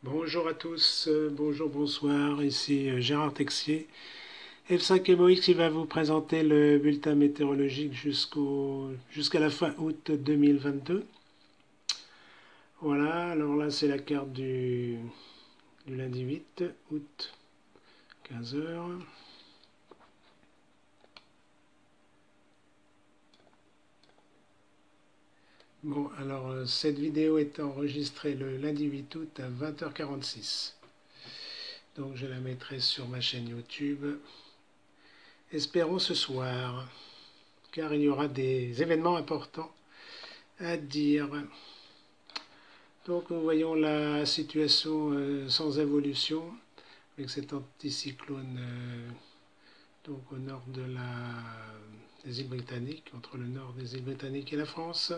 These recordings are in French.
Bonjour à tous, bonjour, bonsoir, ici Gérard Texier, F5MOX qui va vous présenter le bulletin météorologique jusqu'à la fin août 2022. Voilà, alors là c'est la carte du lundi 8 août, 15 heures. Bon, alors cette vidéo est enregistrée le lundi 8 août à 20h46. Donc je la mettrai sur ma chaîne YouTube. Espérons ce soir, car il y aura des événements importants à dire. Donc nous voyons la situation sans évolution avec cet anticyclone donc au nord des îles Britanniques, entre le nord des îles Britanniques et la France.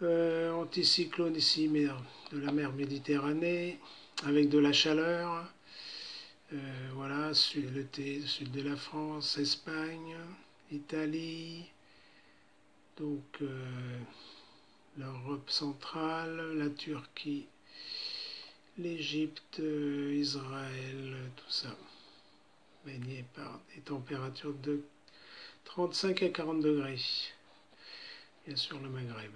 Anticyclone ici de la mer Méditerranée avec de la chaleur. Voilà, sud de la France, Espagne, Italie, donc l'Europe centrale, la Turquie, l'Égypte, Israël, tout ça, baigné par des températures de 35 à 40 degrés. Bien sûr le Maghreb.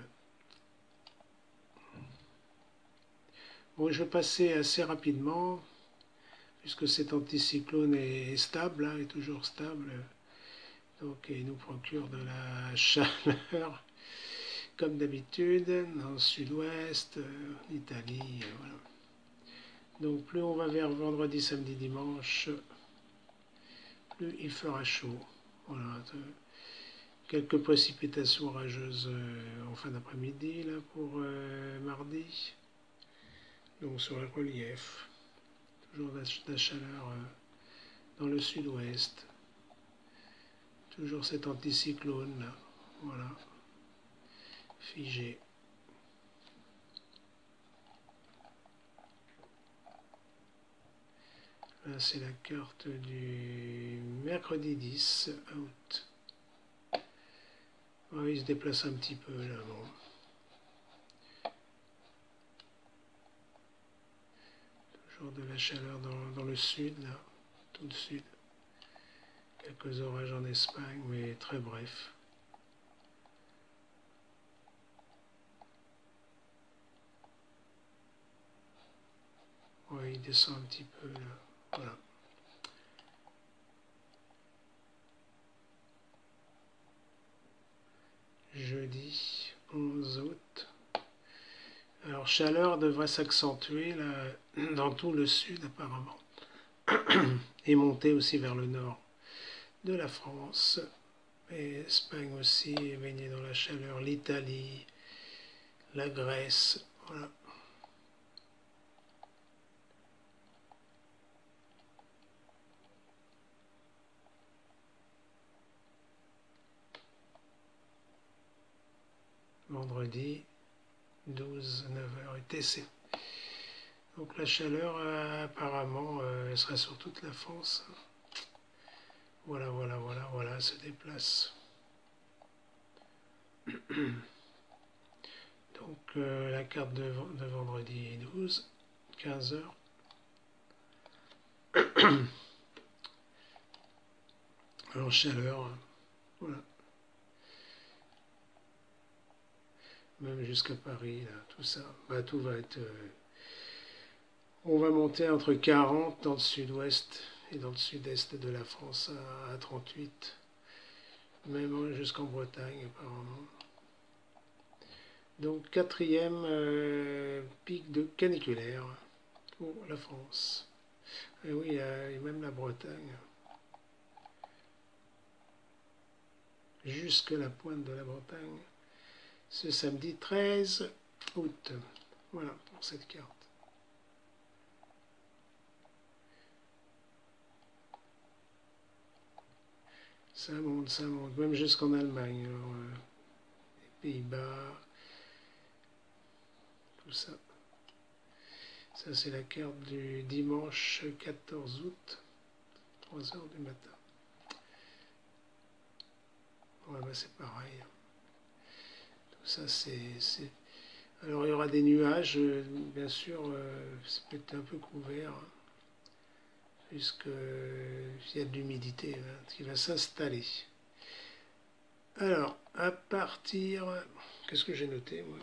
Bon, je vais passer assez rapidement, puisque cet anticyclone est stable, est toujours stable, donc il nous procure de la chaleur, comme d'habitude, dans le sud-ouest, l'Italie, voilà. Donc plus on va vers vendredi, samedi, dimanche, plus il fera chaud. Voilà. Quelques précipitations orageuses en fin d'après-midi là pour mardi. Donc sur le relief, toujours de la chaleur dans le sud-ouest. Toujours cet anticyclone là, voilà, figé. Là c'est la carte du mercredi 10 août. Ouais, il se déplace un petit peu là, bon. Toujours de la chaleur dans le sud, là, tout le sud. Quelques orages en Espagne, mais très brefs. Ouais, il descend un petit peu là, voilà. Jeudi 11 août. Alors chaleur devrait s'accentuer là dans tout le sud apparemment et monter aussi vers le nord de la France. Et Espagne aussi est baignée dans la chaleur, l'Italie, la Grèce, voilà. Vendredi 12, 9h UTC. Donc la chaleur apparemment sera sur toute la France. Voilà, voilà, voilà, voilà, se déplace. Donc la carte de vendredi 12, 15 heures. En chaleur, voilà. Même jusqu'à Paris, là, tout ça. Bah, tout va être... on va monter entre 40 dans le sud-ouest et dans le sud-est de la France à 38. Même jusqu'en Bretagne, apparemment. Donc, quatrième pic de caniculaire pour la France. Et oui, et même la Bretagne. Jusque la pointe de la Bretagne. Ce samedi 13 août. Voilà pour cette carte. Ça monte, même jusqu'en Allemagne. Alors, les Pays-Bas, tout ça. Ça, c'est la carte du dimanche 14 août, 3 heures du matin. Ouais, bah c'est pareil. Tout ça, c'est Alors il y aura des nuages, bien sûr, ça peut être un peu couvert, hein, puisqu'il y a de l'humidité qui va s'installer. Alors, à partir... Qu'est-ce que j'ai noté, moi?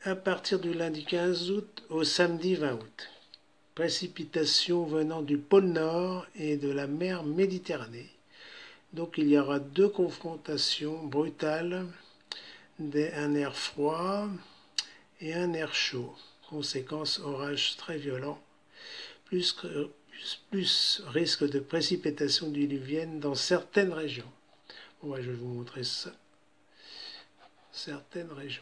À partir du lundi 15 août au samedi 20 août. Précipitations venant du pôle Nord et de la mer Méditerranée. Donc il y aura deux confrontations brutales, un air froid et un air chaud. Conséquence, orages très violents, plus risque de précipitations diluviennes dans certaines régions. Bon, je vais vous montrer ça. Certaines régions.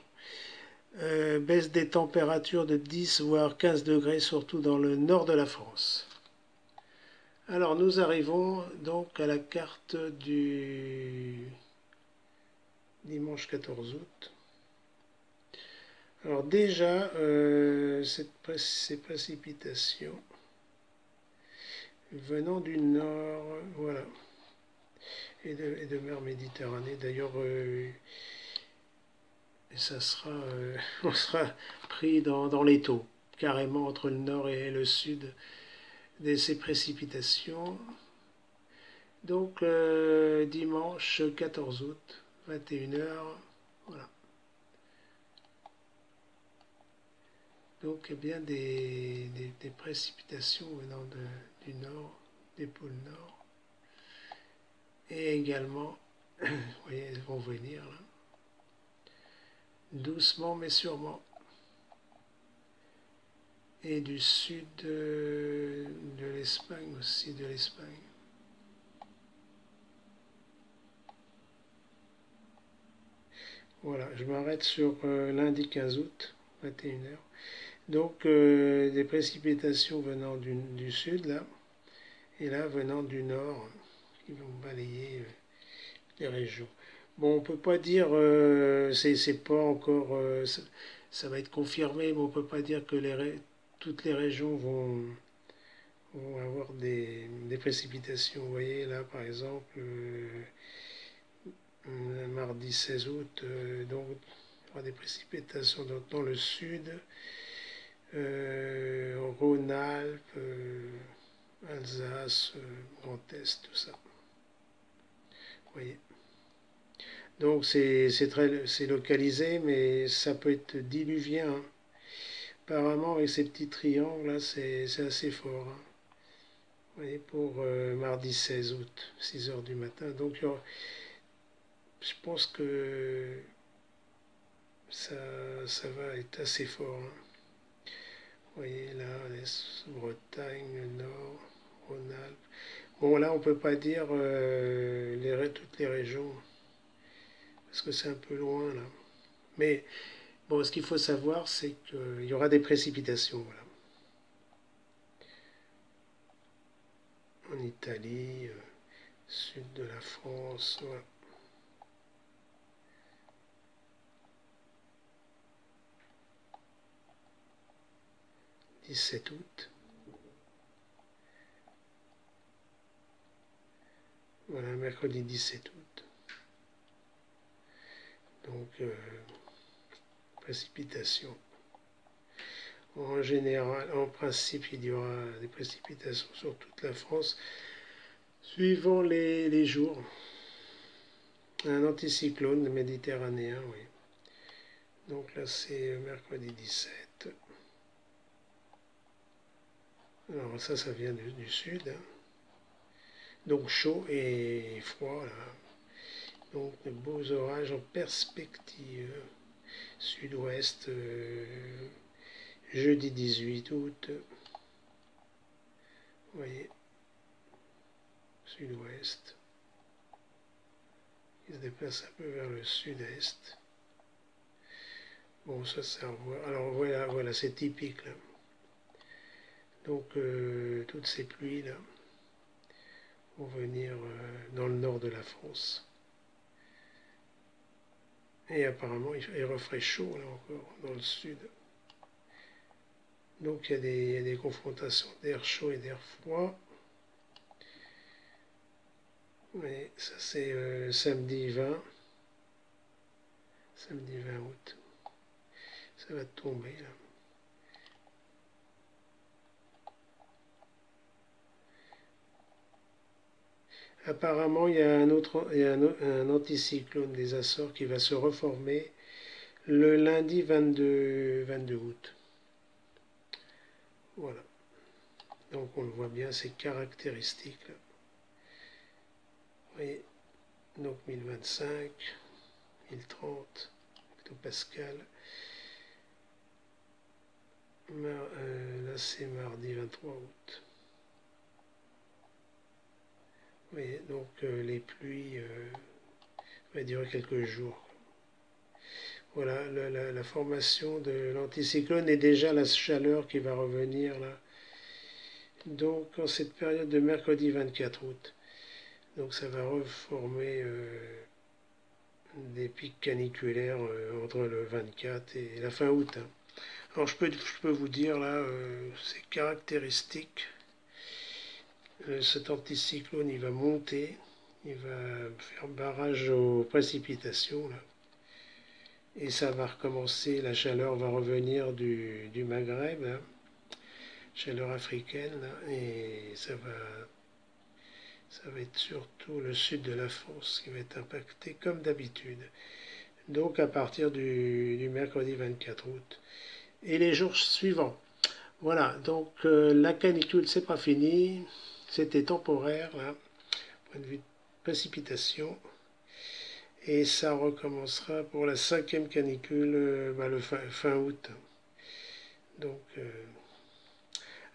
Baisse des températures de 10 voire 15 degrés, surtout dans le nord de la France. Alors nous arrivons donc à la carte du dimanche 14 août. Alors déjà, ces précipitations venant du nord, voilà, et de mer Méditerranée. D'ailleurs, ça sera, on sera pris dans l'étau, carrément entre le nord et le sud de ces précipitations. Donc dimanche 14 août, 21h, voilà. Donc il y a bien des précipitations venant du nord, des pôles nord. Et également, vous voyez, elles vont venir là. Doucement mais sûrement. Et du sud de l'Espagne aussi, de l'Espagne. Voilà, je m'arrête sur lundi 15 août, 21h. Donc des précipitations venant du sud là, et là venant du nord, qui vont balayer les régions. Bon, on peut pas dire, c'est pas encore, ça va être confirmé, mais on peut pas dire que toutes les régions vont avoir des précipitations. Vous voyez là, par exemple, mardi 16 août, donc il y aura des précipitations dans le sud, Rhône-Alpes, Alsace, Grand Est, tout ça. Vous voyez. Donc c'est localisé, mais ça peut être diluvien, hein. Apparemment, avec ces petits triangles là, c'est assez fort, hein. Vous voyez, pour mardi 16 août, 6h du matin. Donc je pense que ça va être assez fort, hein. Vous voyez là, Bretagne, le Nord, Rhône-Alpes. Bon, là, on ne peut pas dire toutes les régions, parce que c'est un peu loin, là. Mais, bon, ce qu'il faut savoir, c'est qu'il y aura des précipitations, voilà. En Italie, sud de la France, voilà. 17 août. Voilà, mercredi 17 août. Donc, précipitations. En général, en principe, il y aura des précipitations sur toute la France, suivant les jours. Un anticyclone méditerranéen, oui. Donc là, c'est mercredi 17. Alors ça vient du sud, hein. Donc chaud et froid, là. Donc de beaux orages en perspective. Sud-ouest, jeudi 18 août. Vous voyez, sud-ouest. Il se déplace un peu vers le sud-est. Bon, ça revoit. Alors voilà, c'est typique là. Donc toutes ces pluies là vont venir dans le nord de la France. Et apparemment il referait chaud là encore dans le sud. Donc il y a des confrontations d'air chaud et d'air froid. Oui, ça c'est samedi 20 août. Ça va tomber là. Apparemment, il y a un anticyclone des Açores qui va se reformer le lundi 22 août. Voilà. Donc on le voit bien, ces caractéristiques là. Vous voyez, donc 1025, 1030, hectopascal. Là c'est mardi 23 août. Vous voyez, donc les pluies vont durer quelques jours. Voilà, la formation de l'anticyclone et déjà la chaleur qui va revenir là. Donc en cette période de mercredi 24 août. Donc ça va reformer des pics caniculaires entre le 24 et la fin août. Hein. Alors je peux vous dire là, c'est caractéristique. Cet anticyclone il va monter, il va faire barrage aux précipitations là. Et ça va recommencer, la chaleur va revenir du Maghreb, hein, chaleur africaine, là, et ça va être surtout le sud de la France qui va être impacté comme d'habitude. Donc à partir du mercredi 24 août et les jours suivants. Voilà, donc la canicule c'est pas fini, c'était temporaire, là, point de vue de précipitation. Et ça recommencera pour la 5e canicule le fin août. Donc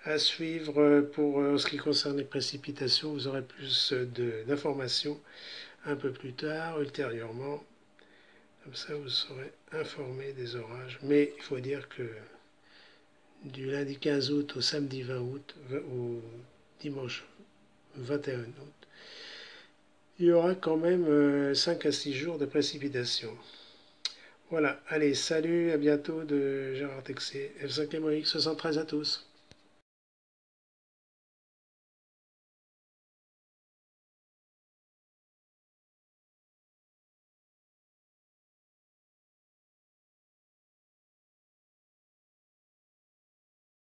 à suivre pour ce qui concerne les précipitations, vous aurez plus d'informations un peu plus tard, ultérieurement. Comme ça, vous serez informé des orages. Mais il faut dire que du lundi 15 août au samedi 20 août, au dimanche 21 août, il y aura quand même 5 à 6 jours de précipitations. Voilà, allez, salut, à bientôt de Gérard Texier, F5MOX 73 à tous.